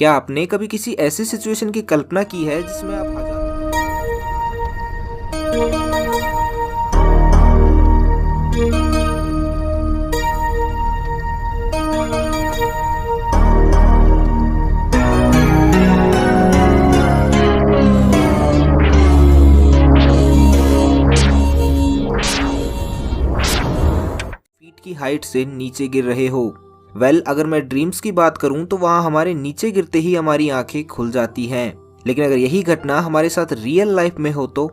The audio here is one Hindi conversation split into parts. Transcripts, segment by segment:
क्या आपने कभी किसी ऐसी सिचुएशन की कल्पना की है जिसमें आप हजार फीट की हाइट से नीचे गिर रहे हो? अगर मैं ड्रीम्स की बात करूं तो वहां हमारे नीचे गिरते ही हमारी आंखें खुल जाती हैं। लेकिन अगर यही घटना हमारे साथ रियल लाइफ में हो तो?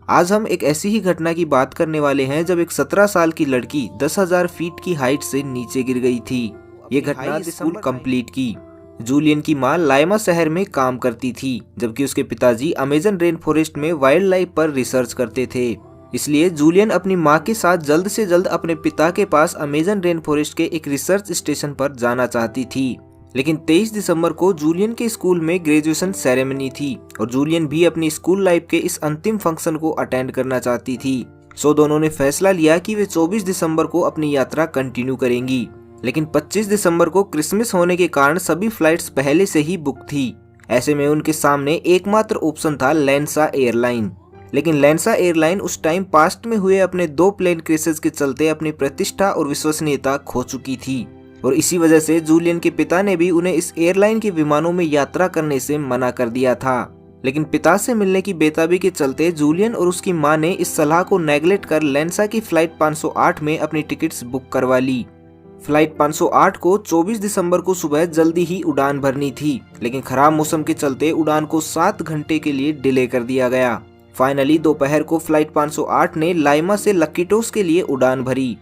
आज हम एक ऐसी ही घटना की बात करने वाले हैं जब एक 17 साल की लड़की 10,000 फीट की हाइट से नीचे गिर गई थी। ये घटना स्कूल कंप्लीट की। जूलियन की मां लाइमा शहर में काम करती थी, जबकि उसके पिताजी अमेजन रेन फॉरेस्ट में वाइल्ड लाइफ पर रिसर्च करते थे। इसलिए जूलियन अपनी मां के साथ जल्द से जल्द अपने पिता के पास अमेजन रेन फॉरेस्ट के एक रिसर्च स्टेशन पर जाना चाहती थी। लेकिन 23 दिसंबर को जूलियन के स्कूल में ग्रेजुएशन सेरेमनी थी और जूलियन भी अपनी स्कूल लाइफ के इस अंतिम फंक्शन को अटेंड करना चाहती थी। सो दोनों ने फैसला लिया कि वे 24 दिसंबर को अपनी यात्रा कंटिन्यू करेंगी। लेकिन 25 दिसंबर को क्रिसमस होने के कारण सभी फ्लाइट्स पहले से ही बुक थी। ऐसे में उनके सामने एकमात्र ऑप्शन था लैंसा एयरलाइन। लेकिन लैंसा एयरलाइन उस टाइम पास्ट में हुए अपने 2 प्लेन क्रैशेस के चलते अपनी प्रतिष्ठा और विश्वसनीयता खो चुकी थी और इसी वजह से जूलियन के पिता ने भी उन्हें इस एयरलाइन के विमानों में यात्रा करने से मना कर दिया था। लेकिन पिता से मिलने की बेताबी के चलते जूलियन और उसकी मां ने इस सलाह को नेगलेक्ट कर लैंसा की फ्लाइट 508 में अपनी टिकट्स बुक करवा ली। फ्लाइट 508 को 24 दिसंबर को सुबह जल्दी ही उड़ान भरनी थी, लेकिन खराब मौसम के चलते उड़ान को 7 घंटे के लिए डिले कर दिया गया। फाइनली दोपहर को फ्लाइट 508 ने लाइमा से लक्कीटोस के लिए उड़ान भरी।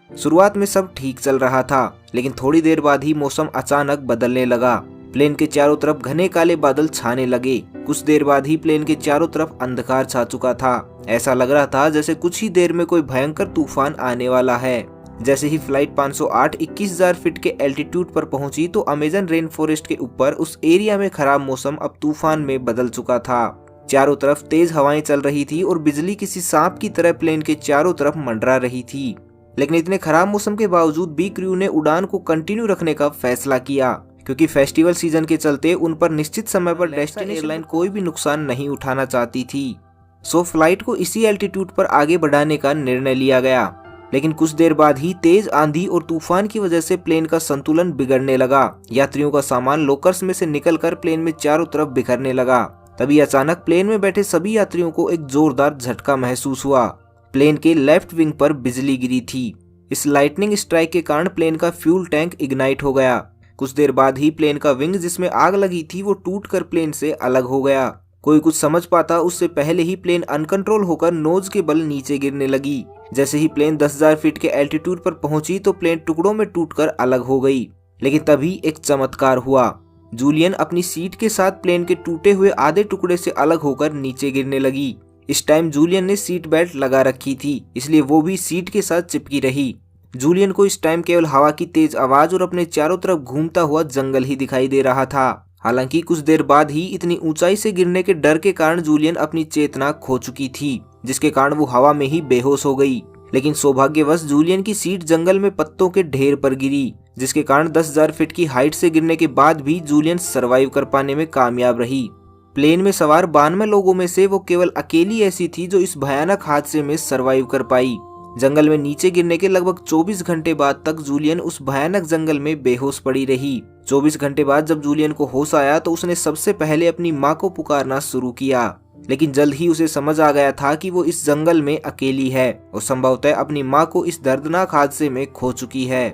शुरुआत में सब ठीक चल रहा था, लेकिन थोड़ी देर बाद ही मौसम अचानक बदलने लगा। प्लेन के चारों तरफ घने काले बादल छाने लगे। कुछ देर बाद ही प्लेन के चारों तरफ अंधकार छा चुका था। ऐसा लग रहा था जैसे कुछ ही देर में कोई भयंकर तूफान आने वाला है। जैसे ही फ्लाइट 508 21,000 फीट के एल्टीट्यूड पर पहुंची तो अमेजन रेन फॉरेस्ट के ऊपर उस एरिया में खराब मौसम अब तूफान में बदल चुका था। चारों तरफ तेज हवाएं चल रही थी और बिजली किसी सांप की तरह प्लेन के चारों तरफ मंडरा रही थी। लेकिन इतने खराब मौसम के बावजूद भी क्रू ने उड़ान को कंटिन्यू रखने का फैसला किया, क्योंकि फेस्टिवल सीजन के चलते उन पर निश्चित समय पर डेस्टिनेशन एयरलाइन कोई भी नुकसान नहीं उठाना चाहती थी। सो फ्लाइट को इसी एल्टीट्यूड पर आगे बढ़ाने का निर्णय लिया गया। लेकिन कुछ देर बाद ही तेज आंधी और तूफान की वजह से प्लेन का संतुलन बिगड़ने लगा। यात्रियों का सामान लॉकर्स में से निकलकर प्लेन में चारों तरफ बिखरने लगा। तभी अचानक प्लेन में बैठे सभी यात्रियों को एक जोरदार झटका महसूस हुआ। प्लेन के लेफ्ट विंग पर बिजली गिरी थी। इस लाइटनिंग स्ट्राइक के कारण प्लेन का फ्यूल टैंक इग्नाइट हो गया। कुछ देर बाद ही प्लेन का विंग जिसमें आग लगी थी वो टूटकर प्लेन से अलग हो गया। कोई कुछ समझ पाता उससे पहले ही प्लेन अनकंट्रोल होकर नोज के बल नीचे गिरने लगी। जैसे ही प्लेन 10,000 फीट के एल्टीट्यूड पर पहुंची तो प्लेन टुकड़ों में टूटकर अलग हो गई। लेकिन तभी एक चमत्कार हुआ। जूलियन अपनी सीट के साथ प्लेन के टूटे हुए आधे टुकड़े से अलग होकर नीचे गिरने लगी। इस टाइम जूलियन ने सीट बेल्ट लगा रखी थी, इसलिए वो भी सीट के साथ चिपकी रही। जूलियन को इस टाइम केवल हवा की तेज आवाज और अपने चारों तरफ घूमता हुआ जंगल ही दिखाई दे रहा था। हालांकि कुछ देर बाद ही इतनी ऊंचाई से गिरने के डर के कारण जूलियन अपनी चेतना खो चुकी थी, जिसके कारण वो हवा में ही बेहोश हो गई। लेकिन सौभाग्यवश जूलियन की सीट जंगल में पत्तों के ढेर पर गिरी, जिसके कारण 10,000 फीट की हाइट से गिरने के बाद भी जूलियन सरवाइव कर पाने में कामयाब रही। प्लेन में सवार 92 लोगों में से वो केवल अकेली ऐसी थी जो इस भयानक हादसे में सरवाइव कर पाई। जंगल में नीचे गिरने के लगभग 24 घंटे बाद तक जूलियन उस भयानक जंगल में बेहोश पड़ी रही। 24 घंटे बाद जब जूलियन को होश आया तो उसने सबसे पहले अपनी मां को पुकारना शुरू किया। लेकिन जल्द ही उसे समझ आ गया था कि वो इस जंगल में अकेली है और संभवतः अपनी मां को इस दर्दनाक हादसे में खो चुकी है।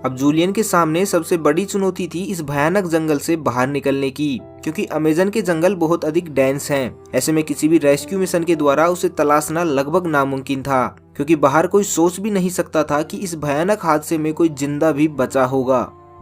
अब जूलियन के सामने सबसे बड़ी चुनौती थी इस भयानक जंगल से बाहर निकलने की, क्योंकि अमेजन के जंगल बहुत अधिक डेंस हैं। ऐसे में किसी भी रेस्क्यू मिशन के द्वारा उसे तलाशना लगभग नामुमकिन था, क्योंकि बाहर कोई सोच भी नहीं सकता था कि इस भयानक हादसे में कोई जिंदा भी बचा होगा।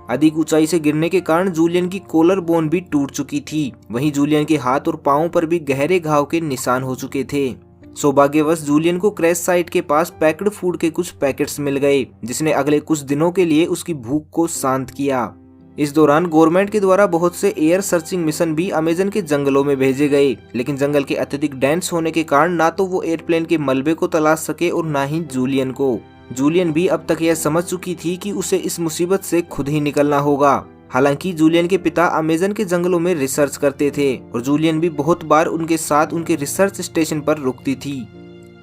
अधिक ऊंचाई से गिरने के कारण जूलियन की कॉलर बोन भी टूट चुकी थी। वहीं जूलियन के हाथ और पांवों पर भी गहरे घाव के निशान हो चुके थे। सौभाग्यवश जूलियन को क्रैश साइट के पास पैक्ड फूड के कुछ पैकेट्स मिल गए, जिसने अगले कुछ दिनों के लिए उसकी भूख को शांत किया। इस दौरान गवर्नमेंट के द्वारा बहुत से एयर सर्चिंग मिशन भी अमेजन के जंगलों में भेजे गए, लेकिन जंगल के अत्यधिक डेंस होने के कारण ना तो वो एयरप्लेन के मलबे को तलाश सके और ना ही जूलियन को। जूलियन भी अब तक यह समझ चुकी थी कि उसे इस मुसीबत से खुद ही निकलना होगा। हालांकि जूलियन के पिता अमेजन के जंगलों में रिसर्च करते थे और जूलियन भी बहुत बार उनके साथ उनके रिसर्च स्टेशन पर रुकती थी।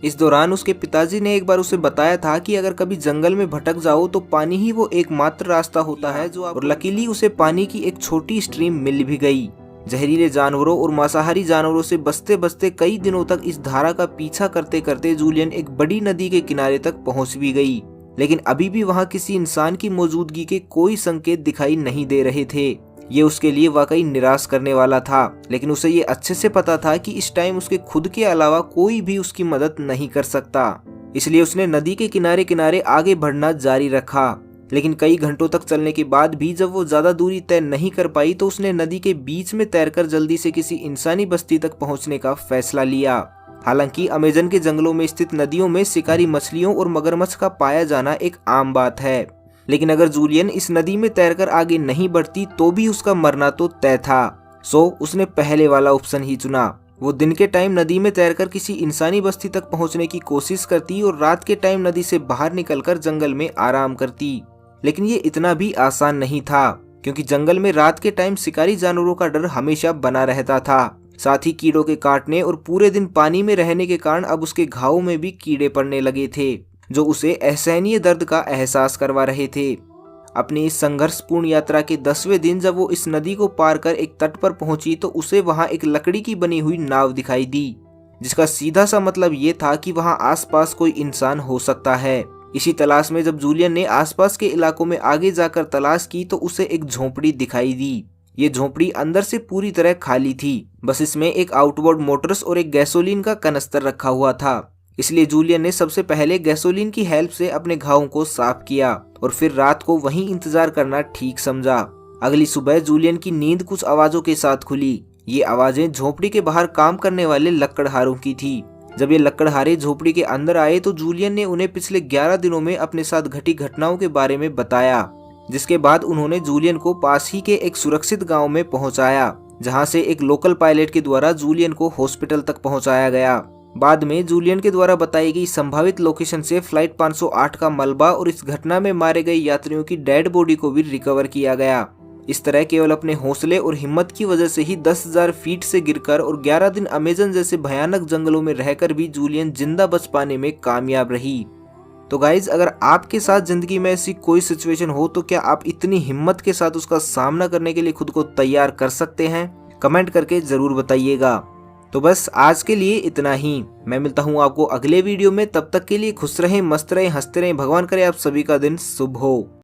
इस दौरान उसके पिताजी ने एक बार उसे बताया था कि अगर कभी जंगल में भटक जाओ तो पानी ही वो एकमात्र रास्ता होता है जो और लकीली उसे पानी की एक छोटी स्ट्रीम मिल भी गई। जहरीले जानवरों और मांसाहारी जानवरों से बचते बचते कई दिनों तक इस धारा का पीछा करते करते जूलियन एक बड़ी नदी के किनारे तक पहुंच भी गई, लेकिन अभी भी वहां किसी इंसान की मौजूदगी के कोई संकेत दिखाई नहीं दे रहे थे। ये उसके लिए वाकई निराश करने वाला था, लेकिन उसे ये अच्छे से पता था कि इस टाइम उसके खुद के अलावा कोई भी उसकी मदद नहीं कर सकता। इसलिए उसने नदी के किनारे किनारे आगे बढ़ना जारी रखा। लेकिन कई घंटों तक चलने के बाद भी जब वो ज्यादा दूरी तय नहीं कर पाई तो उसने नदी के बीच में तैरकर जल्दी से किसी इंसानी बस्ती तक पहुंचने का फैसला लिया। हालांकि अमेजन के जंगलों में स्थित नदियों में शिकारी मछलियों और मगरमच्छ का पाया जाना एक आम बात है, लेकिन अगर जूलियन इस नदी में तैरकर आगे नहीं बढ़ती तो भी उसका मरना तो तय था। सो उसने पहले वाला ऑप्शन ही चुना। वो दिन के टाइम नदी में तैरकर किसी इंसानी बस्ती तक पहुंचने की कोशिश करती और रात के टाइम नदी से बाहर निकलकर जंगल में आराम करती। लेकिन ये इतना भी आसान नहीं था, क्योंकि जंगल में रात के टाइम शिकारी जानवरों का डर हमेशा बना रहता था। साथ ही कीड़ों के काटने और पूरे दिन पानी में रहने के कारण अब उसके घावों में भी कीड़े पड़ने लगे थे, जो उसे असहनीय दर्द का एहसास करवा रहे थे। अपनी इस संघर्षपूर्ण यात्रा के 10वें दिन जब वो इस नदी को पार कर एक तट पर पहुंची तो उसे वहां एक लकड़ी की बनी हुई नाव दिखाई दी, जिसका सीधा सा मतलब ये था कि वहां आसपास कोई इंसान हो सकता है। इसी तलाश में जब जूलियन ने आसपास के इलाकों में आगे जाकर तलाश की तो उसे एक झोपड़ी दिखाई दी। ये झोपड़ी अंदर से पूरी तरह खाली थी, बस इसमें एक आउटबोर्ड मोटर्स और एक गैसोलीन का कनस्तर रखा हुआ था। इसलिए जूलियन ने सबसे पहले गैसोलीन की हेल्प से अपने घावों को साफ किया और फिर रात को वहीं इंतजार करना ठीक समझा। अगली सुबह जूलियन की नींद कुछ आवाजों के साथ खुली। ये आवाजें झोपड़ी के बाहर काम करने वाले लकड़हारों की थी। जब ये लकड़हारे झोपड़ी के अंदर आए तो जूलियन ने उन्हें पिछले 11 दिनों में अपने साथ घटी घटनाओं के बारे में बताया, जिसके बाद उन्होंने जूलियन को पास ही के एक सुरक्षित गांव में पहुंचाया, जहां से एक लोकल पायलट के द्वारा जूलियन को हॉस्पिटल तक पहुंचाया गया। बाद में जूलियन के द्वारा बताई गई संभावित लोकेशन से फ्लाइट 508 का मलबा और इस घटना में मारे गए यात्रियों की डेड बॉडी को भी रिकवर किया गया। इस तरह केवल अपने हौसले और हिम्मत की वजह से ही 10,000 फीट से गिरकर और 11 दिन अमेजन जैसे भयानक जंगलों में रहकर भी जूलियन जिंदा बच पाने में कामयाब रही। तो गाइज, अगर आपके साथ जिंदगी में ऐसी कोई सिचुएशन हो तो क्या आप इतनी हिम्मत के साथ उसका सामना करने के लिए खुद को तैयार कर सकते हैं? कमेंट करके जरूर बताइएगा। तो बस आज के लिए इतना ही। मैं मिलता हूँ आपको अगले वीडियो में। तब तक के लिए खुश रहें, मस्त रहें, हंसते रहें। भगवान करे आप सभी का दिन शुभ हो।